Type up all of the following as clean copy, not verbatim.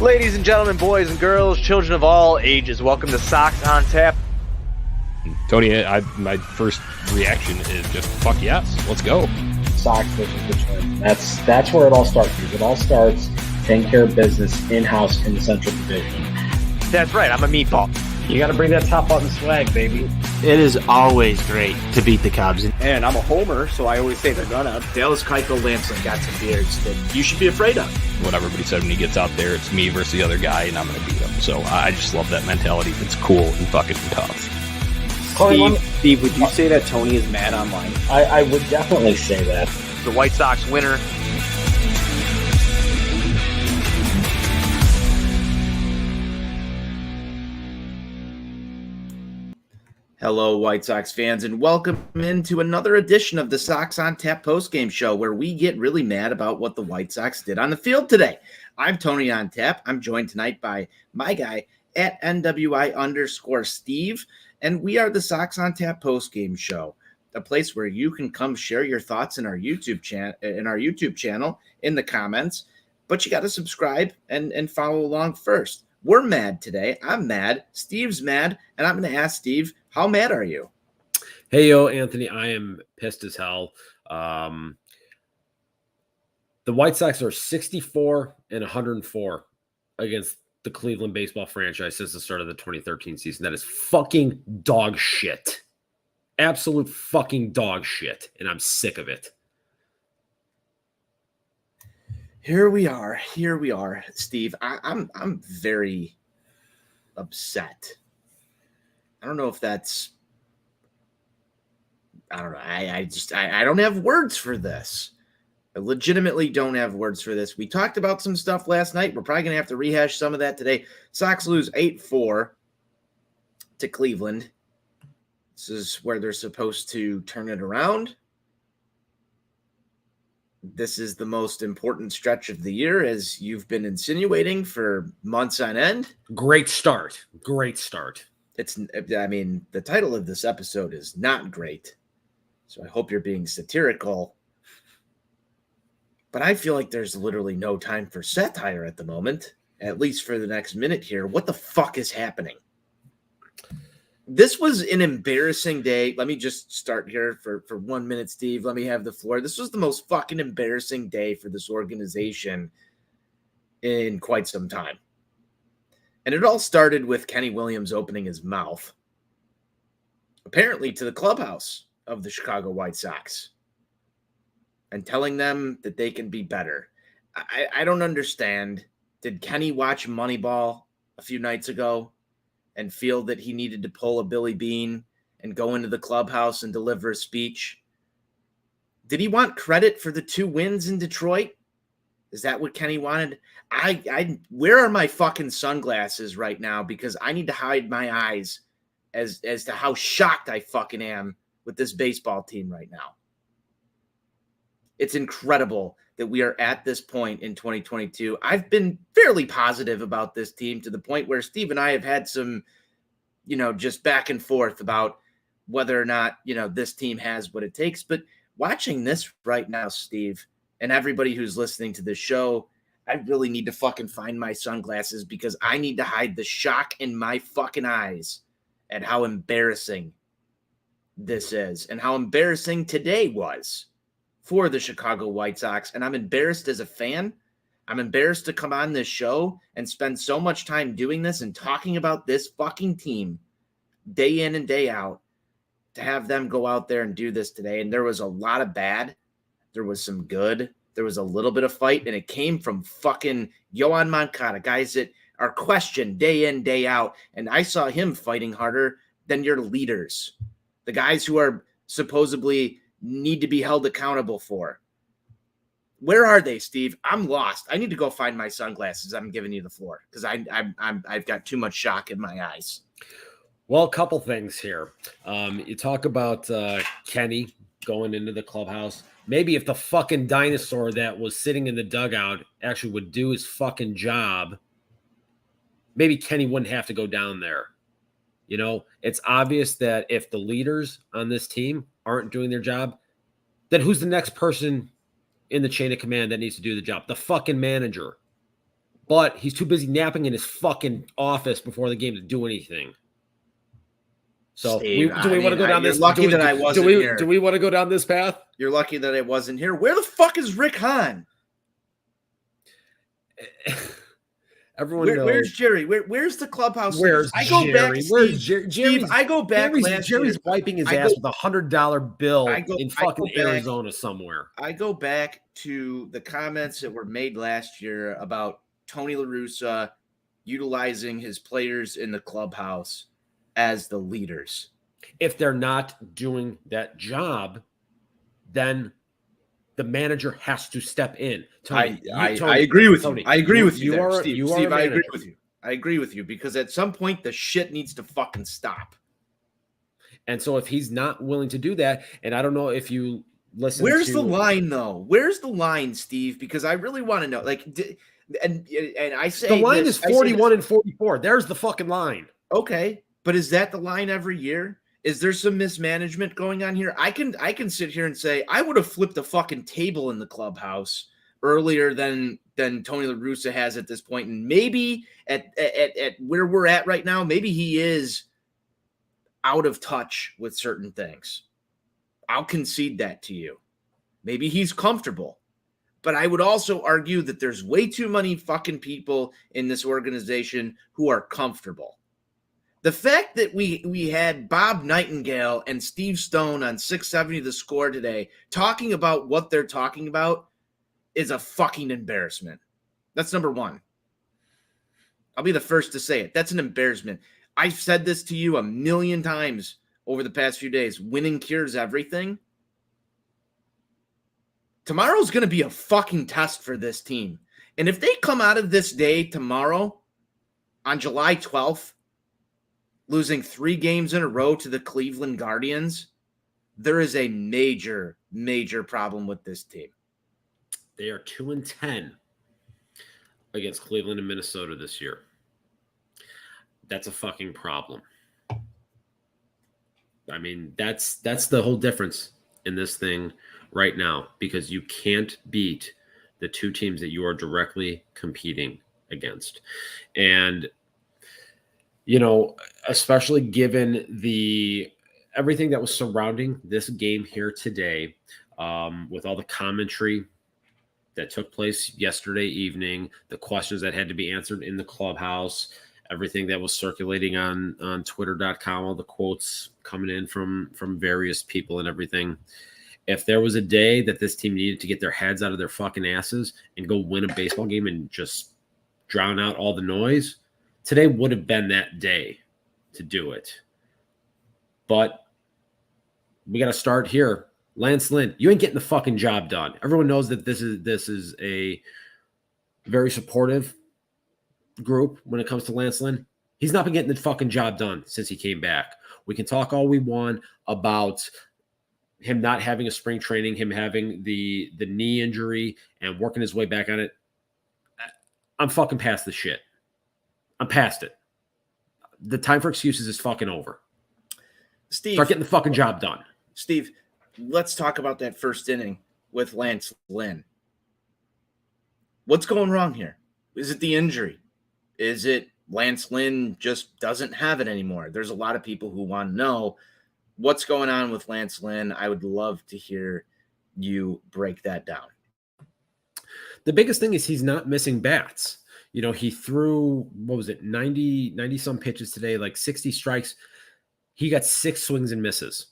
Ladies and gentlemen, boys and girls, children of all ages, welcome to Sox On Tap. Tony, my first reaction is just fuck yes, let's go. Sox versus the Twins. That's where it all starts. Because it all starts taking care of business in-house in the Central Division. That's right, I'm a meatball. You got to bring that top button swag, baby. It is always great to beat the Cubs. And I'm a homer, so I always say they're gonna. Dallas Keuchel Lamson got some beards that you should be afraid of. What everybody said when he gets out there, it's me versus the other guy, and I'm going to beat him. So I just love that mentality. It's cool and fucking tough. Steve, would you say that Tony is mad online? I would definitely say that. The White Sox winner. Hello, White Sox fans, and welcome into another edition of the Sox On Tap postgame show, where we get really mad about what the White Sox did on the field today. I'm Tony On Tap. I'm joined tonight by my guy at NWI_Steve, and we are the Sox On Tap postgame show, a place where you can come share your thoughts in our YouTube channel in the comments, but you got to subscribe and follow along first. We're mad today. I'm mad. Steve's mad, and I'm going to ask Steve, how mad are you? Hey, yo, Anthony, I am pissed as hell. The White Sox are 64-104 against the Cleveland baseball franchise since the start of the 2013 season. That is fucking dog shit. Absolute fucking dog shit, and I'm sick of it. Here we are, Steve. I'm very upset. I don't know if that's. I don't know. I don't have words for this. I legitimately don't have words for this. We talked about some stuff last night. We're probably gonna have to rehash some of that today. Sox lose 8-4 to Cleveland. This is where they're supposed to turn it around. This is the most important stretch of the year, as you've been insinuating for months on end. Great start. The title of this episode is not great, so I hope you're being satirical. But I feel like there's literally no time for satire at the moment, at least for the next minute here. What the fuck is happening? This was an embarrassing day. Let me just start here for 1 minute, Steve. Let me have the floor. This was the most fucking embarrassing day for this organization in quite some time. And it all started with Kenny Williams opening his mouth, apparently to the clubhouse of the Chicago White Sox, and telling them that they can be better. I don't understand. Did Kenny watch Moneyball a few nights ago and feel that he needed to pull a Billy Bean and go into the clubhouse and deliver a speech? Did he want credit for the 2 wins in Detroit? Is that what Kenny wanted? Where are my fucking sunglasses right now? Because I need to hide my eyes as to how shocked I fucking am with this baseball team right now. It's incredible that we are at this point in 2022. I've been fairly positive about this team to the point where Steve and I have had some, just back and forth about whether or not, this team has what it takes. But watching this right now, Steve, and everybody who's listening to this show, I really need to fucking find my sunglasses because I need to hide the shock in my fucking eyes at how embarrassing this is and how embarrassing today was for the Chicago White Sox. And I'm embarrassed as a fan. I'm embarrassed to come on this show and spend so much time doing this and talking about this fucking team day in and day out, to have them go out there and do this today. And there was a lot of bad. There was some good. There was a little bit of fight, and it came from fucking Yoan Moncada, guys that are questioned day in, day out. And I saw him fighting harder than your leaders, the guys who are supposedly need to be held accountable for. Where are they, Steve? I'm lost. I need to go find my sunglasses. I'm giving you the floor because I've got too much shock in my eyes. Well, a couple things here. You talk about Kenny going into the clubhouse. Maybe if the fucking dinosaur that was sitting in the dugout actually would do his fucking job, maybe Kenny wouldn't have to go down there. It's obvious that if the leaders on this team aren't doing their job, then who's the next person in the chain of command that needs to do the job? The fucking manager. but he's too busy napping in his fucking office before the game to do anything. So Steve, do we want to go down this? You're lucky that I wasn't here. Do we want to go down this path? You're lucky that I wasn't here. Where the fuck is Rick Hahn? Everyone knows. Where's Jerry? Where's the clubhouse? Where's I go Jerry? back. Where's Steve, I go back. Jerry's wiping his ass with $100 bill in fucking Arizona somewhere. I go back to the comments that were made last year about Tony La Russa utilizing his players in the clubhouse as the leaders. If they're not doing that job, then the manager has to step in. Tony, I agree with you. I agree with you, Steve. I agree with you. I agree with you because at some point the shit needs to fucking stop. And so if he's not willing to do that, and I don't know if you listen. Where's the line though? Where's the line, Steve? Because I really want to know. Like, and I say the line is 41 and 44. There's the fucking line. Okay, but is that the line every year? Is there some mismanagement going on here? I can sit here and say I would have flipped a fucking table in the clubhouse earlier than Tony La Russa has at this point, and maybe at where we're at right now, maybe he is out of touch with certain things. I'll concede that to you. Maybe he's comfortable, but I would also argue that there's way too many fucking people in this organization who are comfortable. The fact that we had Bob Nightingale and Steve Stone on 670 The Score today talking about what they're talking about is a fucking embarrassment. That's number one. I'll be the first to say it. That's an embarrassment. I've said this to you a million times over the past few days. Winning cures everything. Tomorrow's going to be a fucking test for this team. And if they come out of this day tomorrow on July 12th, losing 3 games in a row to the Cleveland Guardians, there is a major, major problem with this team. They are 2-10 against Cleveland and Minnesota this year. That's a fucking problem. I mean, that's the whole difference in this thing right now, because you can't beat the two teams that you are directly competing against. And you know, especially given everything that was surrounding this game here today, with all the commentary that took place yesterday evening, the questions that had to be answered in the clubhouse, everything that was circulating on Twitter.com, all the quotes coming in from various people and everything. If there was a day that this team needed to get their heads out of their fucking asses and go win a baseball game and just drown out all the noise, today would have been that day to do it. But we got to start here. Lance Lynn, you ain't getting the fucking job done. Everyone knows that this is a very supportive group when it comes to Lance Lynn. He's not been getting the fucking job done since he came back. We can talk all we want about him not having a spring training, him having the knee injury and working his way back on it. I'm fucking past the shit. I'm past it. The time for excuses is fucking over. Steve, start getting the fucking job done. Steve, let's talk about that first inning with Lance Lynn. What's going wrong here? Is it the injury? Is it Lance Lynn just doesn't have it anymore? There's a lot of people who want to know what's going on with Lance Lynn. I would love to hear you break that down. The biggest thing is he's not missing bats. You know, he threw, 90 some pitches today, like 60 strikes. He got 6 swings and misses.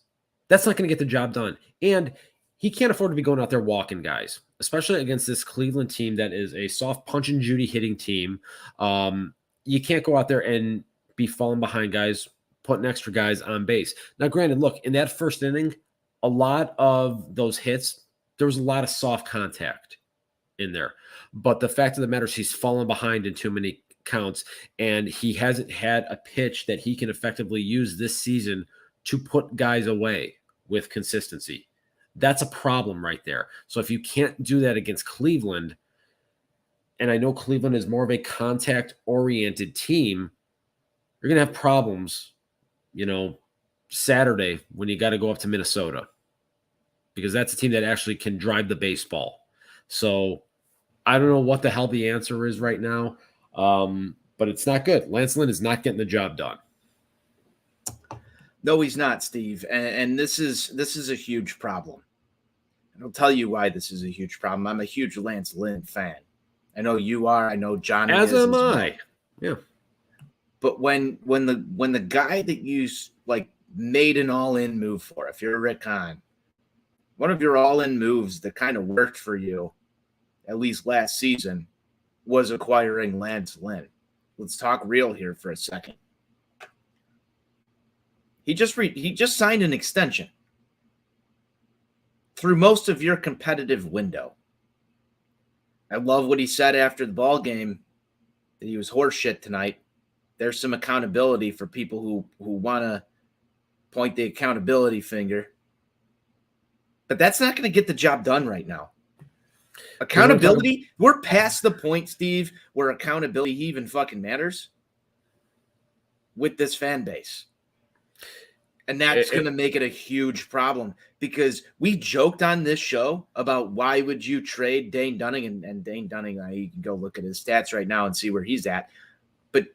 That's not going to get the job done. And he can't afford to be going out there walking guys, especially against this Cleveland team that is a soft punch and Judy hitting team. You can't go out there and be falling behind guys, putting extra guys on base. Now, granted, look, in that first inning, a lot of those hits, there was a lot of soft contact in there. But the fact of the matter is he's fallen behind in too many counts, and he hasn't had a pitch that he can effectively use this season to put guys away with consistency. That's a problem right there. So if you can't do that against Cleveland, and I know Cleveland is more of a contact-oriented team, you're going to have problems, Saturday when you got to go up to Minnesota, because that's a team that actually can drive the baseball. So I don't know what the hell the answer is right now, but it's not good. Lance Lynn is not getting the job done. No, he's not, Steve. And this is a huge problem. And I'll tell you why this is a huge problem. I'm a huge Lance Lynn fan. I know you are. I know Johnny As is am as I. well. Yeah. But when the guy that you like made an all-in move for, if you're Rick Hahn, one of your all-in moves that kind of worked for you, at least last season, was acquiring Lance Lynn. Let's talk real here for a second. He just signed an extension through most of your competitive window. I love what he said after the ball game, that he was horseshit tonight. There's some accountability for people who want to point the accountability finger. But that's not going to get the job done right now. Accountability, we're past the point, Steve, where accountability even fucking matters with this fan base. And that's going to make it a huge problem, because we joked on this show about why would you trade Dane Dunning, and Dane Dunning, you can go look at his stats right now and see where he's at. But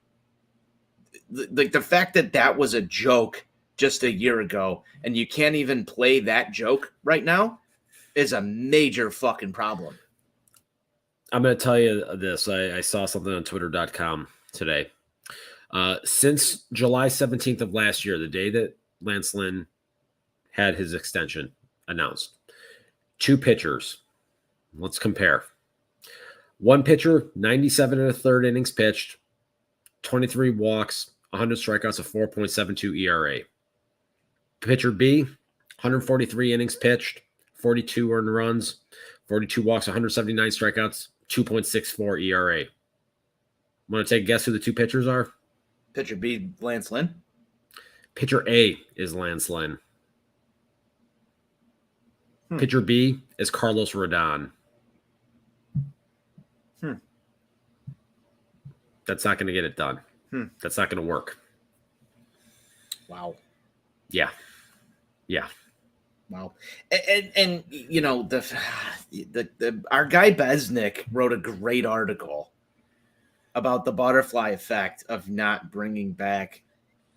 the fact that was a joke just a year ago, and you can't even play that joke right now, is a major fucking problem. I'm going to tell you this. I saw something on twitter.com today. Since July 17th of last year, the day that Lance Lynn had his extension announced, 2 pitchers. Let's compare. One pitcher, 97 and a third innings pitched, 23 walks, 100 strikeouts, a 4.72 ERA. Pitcher B, 143 innings pitched, 42 earned runs, 42 walks, 179 strikeouts, 2.64 ERA. Want to take a guess who the 2 pitchers are? Pitcher B, Lance Lynn. Pitcher A is Lance Lynn. Pitcher B is Carlos Rodon. That's not going to get it done. That's not going to work. Wow. Yeah. Wow. And you know, the our guy Besnick wrote a great article about the butterfly effect of not bringing back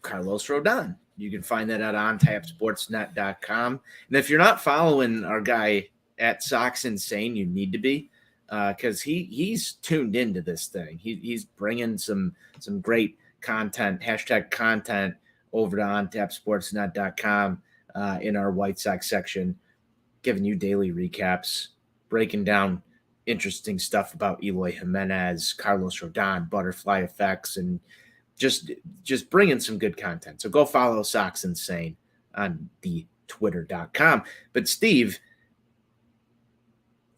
Carlos Rodon. You can find that at ontapsportsnet.com. And if you're not following our guy at Sox Insane, you need to be, because he's tuned into this thing. He's bringing some great content, hashtag content, over to ontapsportsnet.com in our White Sox section, giving you daily recaps, breaking down interesting stuff about Eloy Jimenez, Carlos Rodon, butterfly effects, and just bringing some good content. So go follow Sox Insane on the twitter.com. But Steve,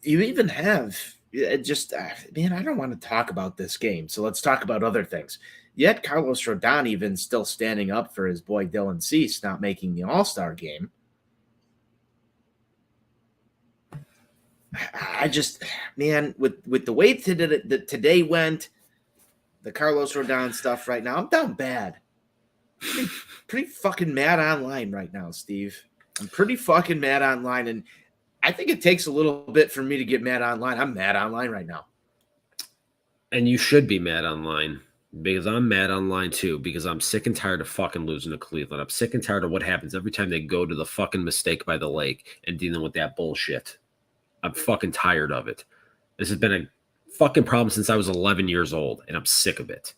you even have man, I don't want to talk about this game. So let's talk about other things. Yet Carlos Rodon even still standing up for his boy Dylan Cease not making the All-Star game. I just, man, with the way today went, the Carlos Rodon stuff right now, I'm down bad. Pretty fucking mad online right now, Steve. I'm pretty fucking mad online, and I think it takes a little bit for me to get mad online. I'm mad online right now. And you should be mad online, because I'm mad online too, because I'm sick and tired of fucking losing to Cleveland. I'm sick and tired of what happens every time they go to the fucking mistake by the lake and dealing with that bullshit. I'm fucking tired of it. This has been a fucking problem since I was 11 years old, and I'm sick of it.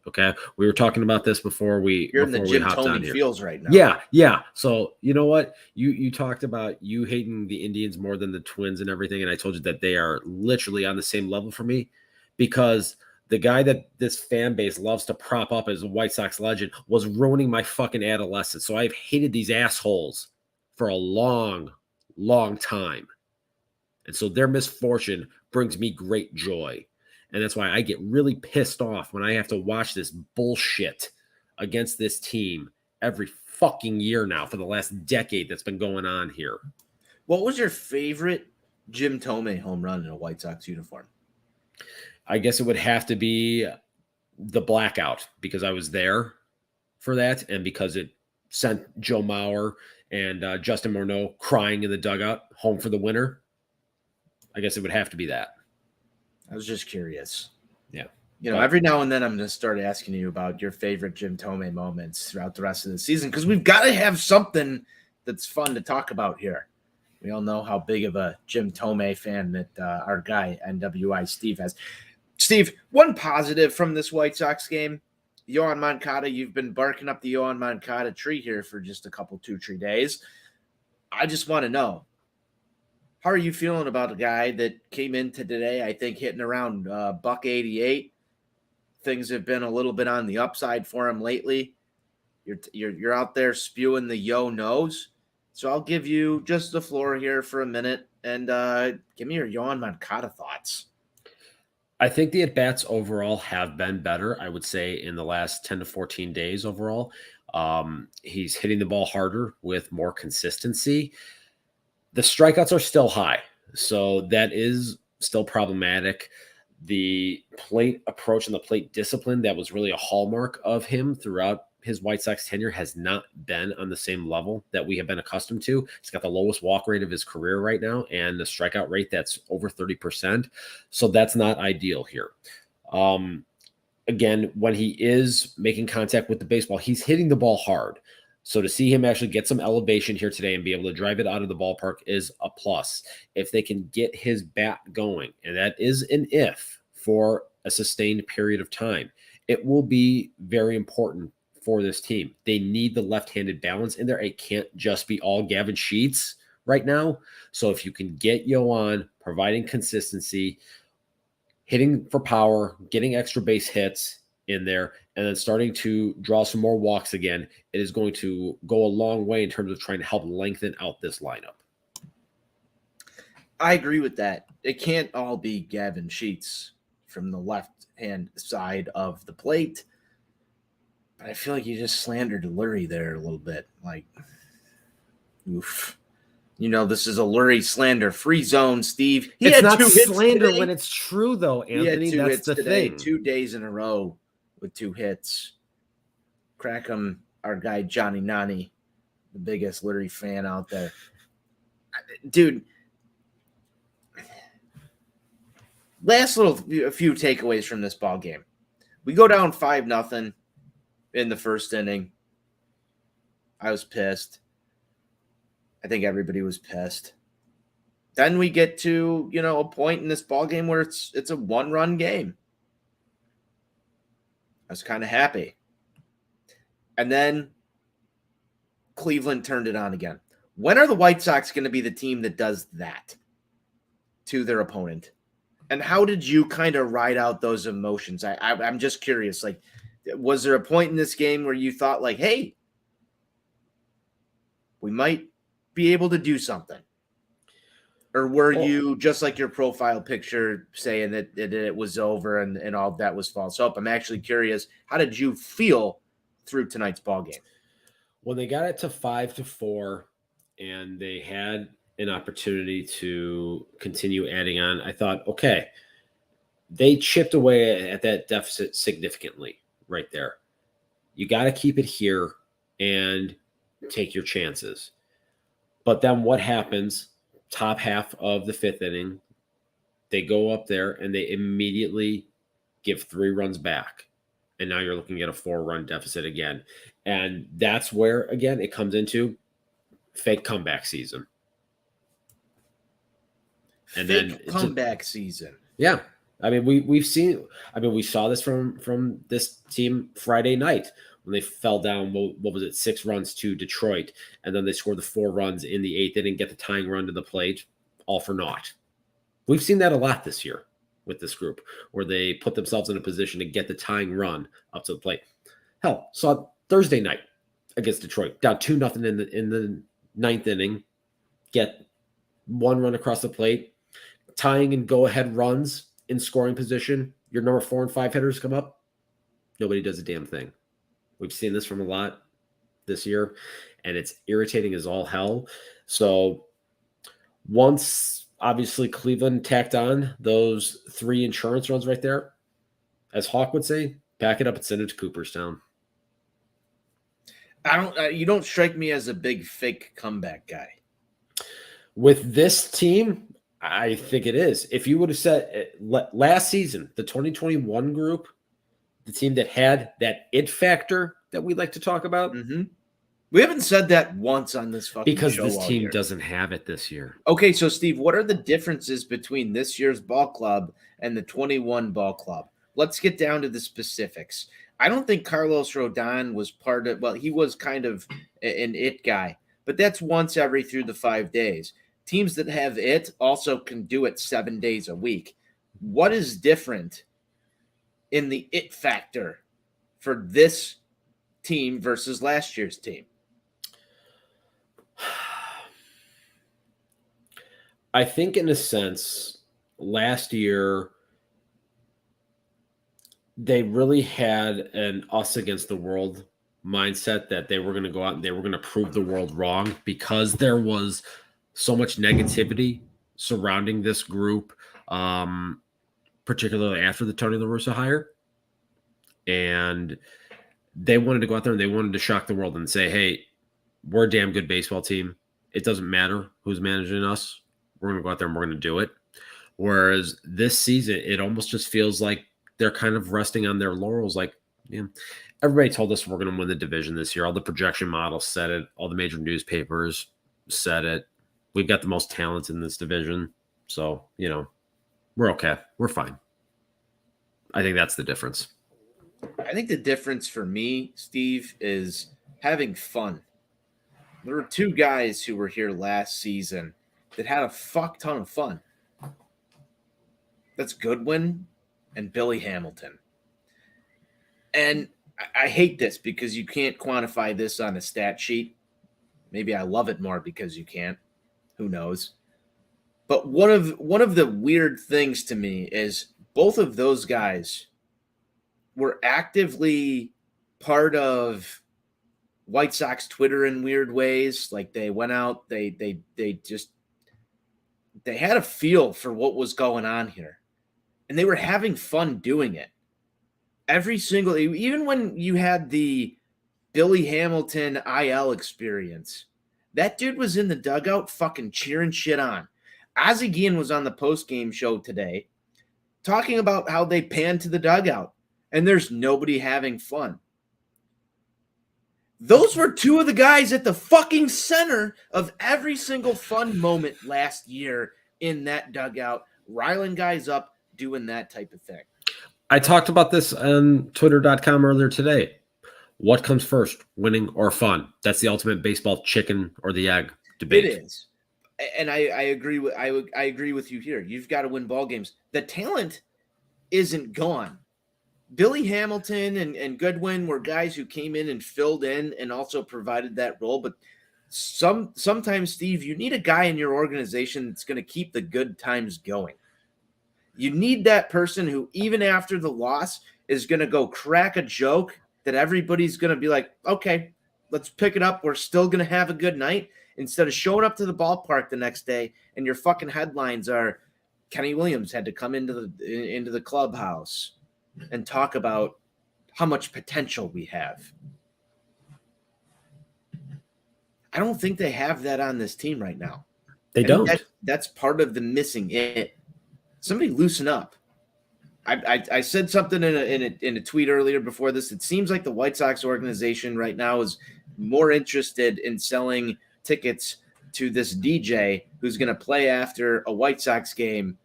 Okay? We were talking about this before You're in the Jim Tomey feels right now. Yeah. So, you know what? You talked about you hating the Indians more than the Twins and everything, and I told you that they are literally on the same level for me, because the guy that this fan base loves to prop up as a White Sox legend was ruining my fucking adolescence. So I've hated these assholes for a long, long time. And so their misfortune brings me great joy. And that's why I get really pissed off when I have to watch this bullshit against this team every fucking year now for the last decade that's been going on here. What was your favorite Jim Tomey home run in a White Sox uniform? I guess it would have to be the blackout, because I was there for that, and because it sent Joe Mauer and Justin Morneau crying in the dugout home for the winner. I guess it would have to be that. I was just curious. Yeah. Every now and then I'm going to start asking you about your favorite Jim Thome moments throughout the rest of the season because we've got to have something that's fun to talk about here. We all know how big of a Jim Thome fan that our guy, NWI Steve, has. Steve, one positive from this White Sox game, Yohan Moncada, you've been barking up the Yohan Moncada tree here for just a couple, 2-3 days. I just want to know, how are you feeling about a guy that came into today, I think, hitting around $188? Things have been a little bit on the upside for him lately. You're out there spewing the yo nos. So I'll give you just the floor here for a minute and give me your Yohan Moncada thoughts. I think the at-bats overall have been better, I would say, in the last 10 to 14 days overall. He's hitting the ball harder with more consistency. The strikeouts are still high, so that is still problematic. The plate approach and the plate discipline that was really a hallmark of him throughout his White Sox tenure has not been on the same level that we have been accustomed to. He's got the lowest walk rate of his career right now and the strikeout rate that's over 30%. So that's not ideal here. Again, when he is making contact with the baseball, he's hitting the ball hard. So to see him actually get some elevation here today and be able to drive it out of the ballpark is a plus. If they can get his bat going, and that is an if for a sustained period of time, it will be very important for this team. They need the left-handed balance in there. It can't just be all Gavin Sheets right now. So if you can get Yohan providing consistency, hitting for power, getting extra base hits in there, and then starting to draw some more walks again, it is going to go a long way in terms of trying to help lengthen out this lineup. I agree with that. It can't all be Gavin Sheets from the left-hand side of the plate. But I feel like you just slandered Lurie there a little bit. Like, oof. This is a Lurie slander-free zone, Steve. It's not slander when it's true, though, Anthony. He had 2 hits the today, thing. 2 days in a row with 2 hits. Crack him, our guy Johnny Nani, the biggest Lurie fan out there. Dude, a few takeaways from this ball game. We go down 5-0 in the first inning. I was pissed. I think everybody was pissed. Then we get to, a point in this ball game where it's a 1-run game. I was kind of happy. And then Cleveland turned it on again. When are the White Sox going to be the team that does that to their opponent? And how did you kind of ride out those emotions? I'm just curious. Like, was there a point in this game where you thought, like, hey, we might be able to do something? Or were you just like your profile picture saying that it was over and all that was false hope? I'm actually curious, how did you feel through tonight's ball game? When they got it to 5-4 and they had an opportunity to continue adding on, I thought, okay, they chipped away at that deficit significantly right there. You got to keep it here and take your chances. But then what happens? Top half of the 5th inning, they go up there and they immediately give 3 runs back. And now you're looking at a 4-run deficit again. And that's where, again, it comes into fake comeback season. And fake comeback season. Yeah. I mean, we saw this from this team Friday night when they fell down, what was it, 6 runs to Detroit, and then they scored the 4 runs in the 8th. They didn't get the tying run to the plate, all for naught. We've seen that a lot this year with this group, where they put themselves in a position to get the tying run up to the plate. Hell, saw Thursday night against Detroit, down 2-0 in the 9th inning, get 1 run across the plate, tying and go-ahead runs in scoring position. Your number 4 and 5 hitters come up. Nobody does a damn thing. We've seen this from a lot this year, and it's irritating as all hell. So once, obviously, Cleveland tacked on those 3 insurance runs right there, as Hawk would say, pack it up and send it to Cooperstown. You don't strike me as a big fake comeback guy. With this team, I think it is. If you would have said last season, the 2021 group, the team that had that it factor that we like to talk about, We haven't said that once on this fucking because show this all team year. doesn't have it this year. Okay, so Steve, what are the differences between this year's ball club and the 21 ball club? Let's get down to the specifics. I don't think Carlos Rodon was part of, well, he was kind of an it guy, but that's once every through the 5 days. Teams that have it also can do it 7 days a week. What is different in the it factor for this team versus last year's team? I think in a sense, last year, they really had an us against the world mindset that they were going to go out and they were going to prove the world wrong because there was so much negativity surrounding this group, particularly after the Tony La Russa hire. And they wanted to go out there and they wanted to shock the world and say, hey, we're a damn good baseball team. It doesn't matter who's managing us. We're going to go out there and we're going to do it. Whereas this season, it almost just feels like they're kind of resting on their laurels. Like, yeah, everybody told us we're going to win the division this year. All the projection models said it. All the major newspapers said it. We've got the most talent in this division. So, we're okay. We're fine. I think that's the difference. I think the difference for me, Steve, is having fun. There were two guys who were here last season that had a fuck ton of fun. That's Goodwin and Billy Hamilton. And I hate this because you can't quantify this on a stat sheet. Maybe I love it more because you can't. Who knows? But one of the weird things to me is both of those guys were actively part of White Sox Twitter in weird ways. Like they went out, they had a feel for what was going on here. And they were having fun doing it. Even when you had the Billy Hamilton IL experience, that dude was in the dugout fucking cheering shit on. Ozzie Guillen was on the postgame show today talking about how they panned to the dugout and there's nobody having fun. Those were two of the guys at the fucking center of every single fun moment last year in that dugout, riling guys up, doing that type of thing. I talked about this on Twitter.com earlier today. What comes first, winning or fun? That's the ultimate baseball chicken or the egg debate. It is. And I agree with I agree with you here. You've got to win ball games. The talent isn't gone. Billy Hamilton and Goodwin were guys who came in and filled in and also provided that role. But sometimes, Steve, you need a guy in your organization that's going to keep the good times going. You need that person who, even after the loss, is going to go crack a joke that everybody's going to be like, okay, let's pick it up. We're still going to have a good night. Instead of showing up to the ballpark the next day and your fucking headlines are Kenny Williams had to come into the clubhouse and talk about how much potential we have. I don't think they have that on this team right now. They don't. That's part of the missing it. Somebody loosen up. I said something in a tweet earlier before this. It seems like the White Sox organization right now is more interested in selling tickets to this DJ who's going to play after a White Sox game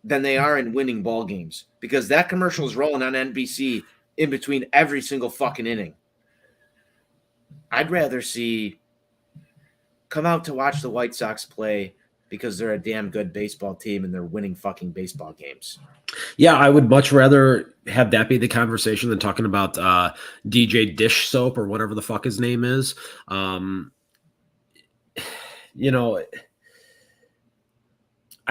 than they are in winning ball games, because that commercial is rolling on NBC in between every single fucking inning. I'd rather see come out to watch the White Sox play because they're a damn good baseball team and they're winning fucking baseball games. Yeah, I would much rather have that be the conversation than talking about DJ Dish Soap or whatever the fuck his name is. I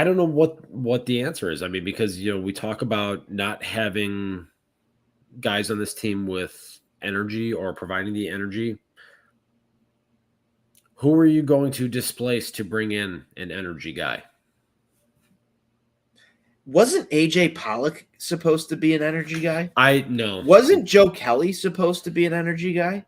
don't know what the answer is. I mean, because, we talk about not having guys on this team with energy or providing the energy. Who are you going to displace to bring in an energy guy? Wasn't AJ Pollock supposed to be an energy guy? I know. Wasn't Joe Kelly supposed to be an energy guy?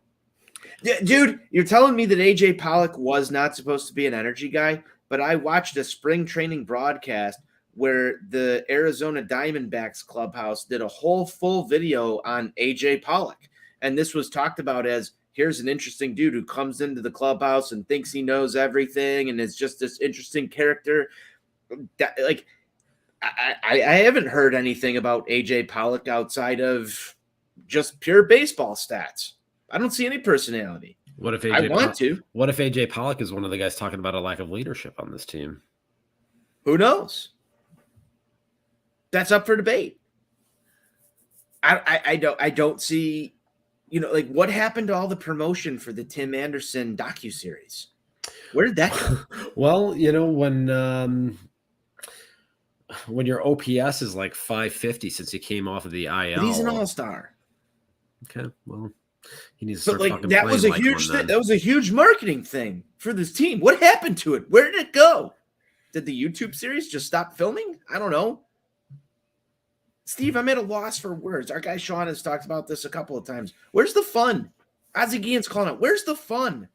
Dude, you're telling me that AJ Pollock was not supposed to be an energy guy? but I watched a spring training broadcast where the Arizona Diamondbacks clubhouse did a whole full video on AJ Pollock. And this was talked about as, here's an interesting dude who comes into the clubhouse and thinks he knows everything and is just this interesting character. Like, I haven't heard anything about AJ Pollock outside of just pure baseball stats. I don't see any personality. What if What if AJ Pollock is one of the guys talking about a lack of leadership on this team? Who knows? That's up for debate. I don't see, like what happened to all the promotion for the Tim Anderson docuseries? Where did that go? Well, when your OPS is like 550 since he came off of the IL. But he's an all-star. Okay, well, he needs to start fucking that playing was a like huge one thing. then. That was a huge marketing thing for this team. What happened to it? Where did it go? Did the YouTube series just stop filming? I don't know. Steve, I'm at a loss for words. Our guy Sean has talked about this a couple of times. Where's the fun? Ozzie Guillen's calling out. Where's the fun?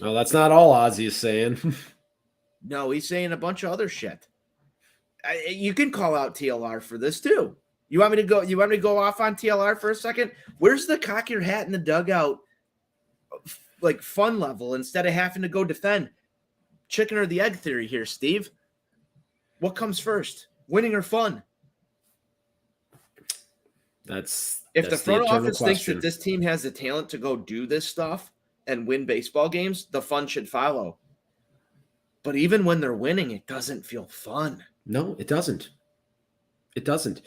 Well, that's not all Ozzy is saying. No, he's saying a bunch of other shit. You can call out TLR for this too. You want me to go off on TLR for a second? Where's the cock your hat in the dugout, like fun level instead of having to go defend? Chicken or the egg theory here, Steve. What comes first, winning or fun? If the front office thinks that this team has the talent to go do this stuff and win baseball games, the fun should follow. But even when they're winning, it doesn't feel fun. No, it doesn't. It doesn't.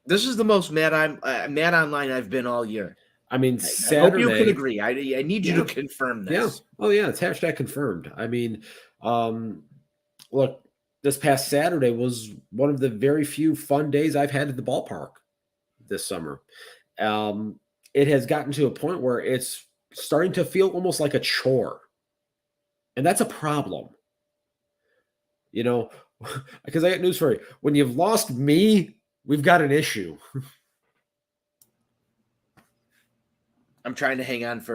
This is the most mad online I've been all year. I mean, Saturday, I hope you can agree. I need you to confirm this. Yeah. Oh, yeah. It's hashtag confirmed. I mean, look, this past Saturday was one of the very few fun days I've had at the ballpark this summer. It has gotten to a point where it's starting to feel almost like a chore. And that's a problem. Because I got news for you. When you've lost me, we've got an issue. I'm trying to hang on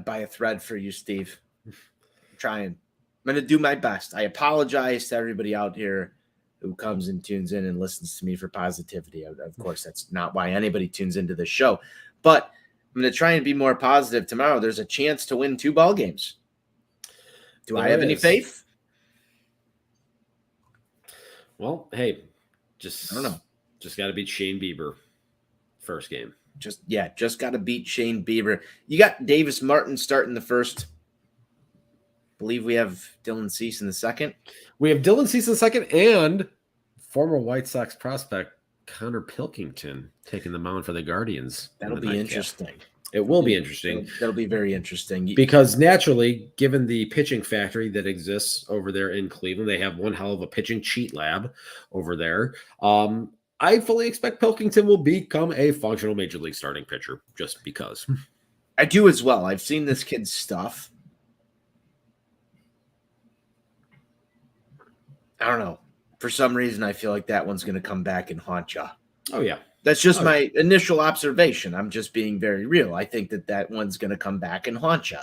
by a thread for you, Steve. I'm trying. I'm going to do my best. I apologize to everybody out here who comes and tunes in and listens to me for positivity. Of course, that's not why anybody tunes into this show. But I'm going to try and be more positive tomorrow. There's a chance to win 2 ball games. Do I have any faith? Well, hey, I don't know. Just got to beat Shane Bieber first game. Just got to beat Shane Bieber. You got Davis Martin starting the first. I believe we have Dylan Cease in the second. We have Dylan Cease in the second and former White Sox prospect Connor Pilkington taking the mound for the Guardians. That'll be interesting. It will be interesting. That'll be very interesting. Because naturally, given the pitching factory that exists over there in Cleveland, they have one hell of a pitching cheat lab over there. I fully expect Pilkington will become a functional major league starting pitcher just because. I do as well. I've seen this kid's stuff. I don't know. For some reason, I feel like that one's going to come back and haunt you. Oh, yeah. That's just my initial observation. I'm just being very real. I think that one's going to come back and haunt you.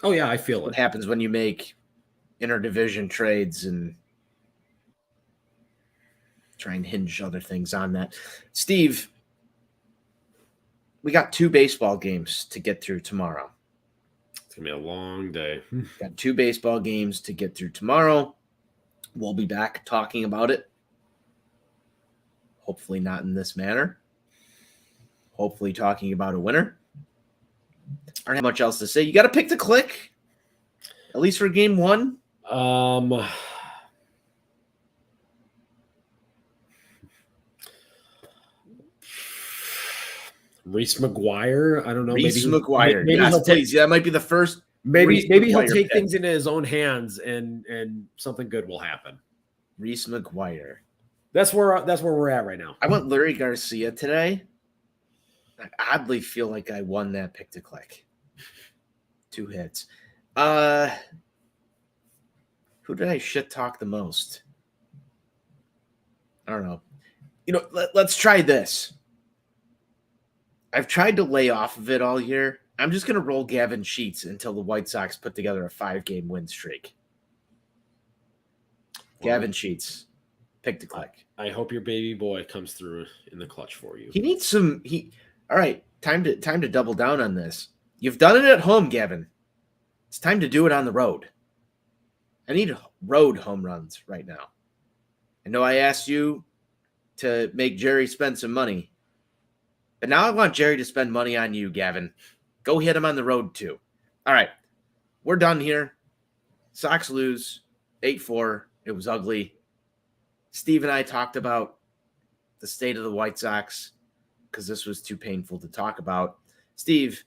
Oh, yeah, I feel it. What happens when you make interdivision trades and try and hinge other things on that. Steve, we got 2 baseball games to get through tomorrow. It's going to be a long day. Got 2 baseball games to get through tomorrow. We'll be back talking about it. Hopefully not in this manner. Hopefully talking about a winner. I don't have much else to say. You got to pick the click, at least for game 1. Reese McGuire. I don't know. Reese McGuire. Maybe yes, please. That might be the first. Maybe he'll take things into his own hands and something good will happen. Reese McGuire. That's where we're at right now. I went Larry Garcia today. I oddly feel like I won that pick to click. 2 hits. Who did I shit talk the most? I don't know. Let's try this. I've tried to lay off of it all year. I'm just going to roll Gavin Sheets until the White Sox put together a 5-game win streak. Gavin Sheets. Pick to click. I hope your baby boy comes through in the clutch for you. He needs some. All right. Time to double down on this. You've done it at home, Gavin. It's time to do it on the road. I need road home runs right now. I know I asked you to make Jerry spend some money, but now I want Jerry to spend money on you, Gavin. Go hit him on the road too. All right. We're done here. Sox lose 8-4. It was ugly. Steve and I talked about the state of the White Sox because this was too painful to talk about. Steve,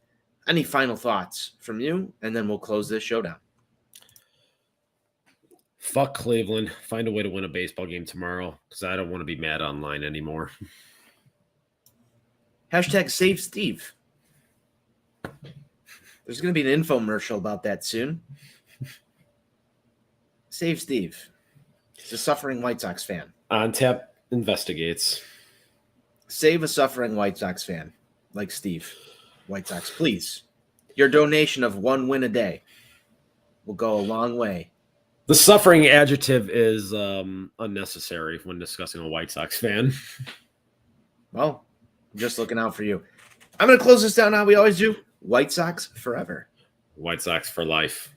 any final thoughts from you? And then we'll close this showdown. Fuck Cleveland. Find a way to win a baseball game tomorrow because I don't want to be mad online anymore. Hashtag save Steve. There's going to be an infomercial about that soon. Save Steve. He's a suffering White Sox fan. On Tap investigates. Save a suffering White Sox fan like Steve. White Sox, please. Your donation of 1 win a day will go a long way. The suffering adjective is unnecessary when discussing a White Sox fan. Well, I'm just looking out for you. I'm going to close this down how we always do. White Sox forever. White Sox for life.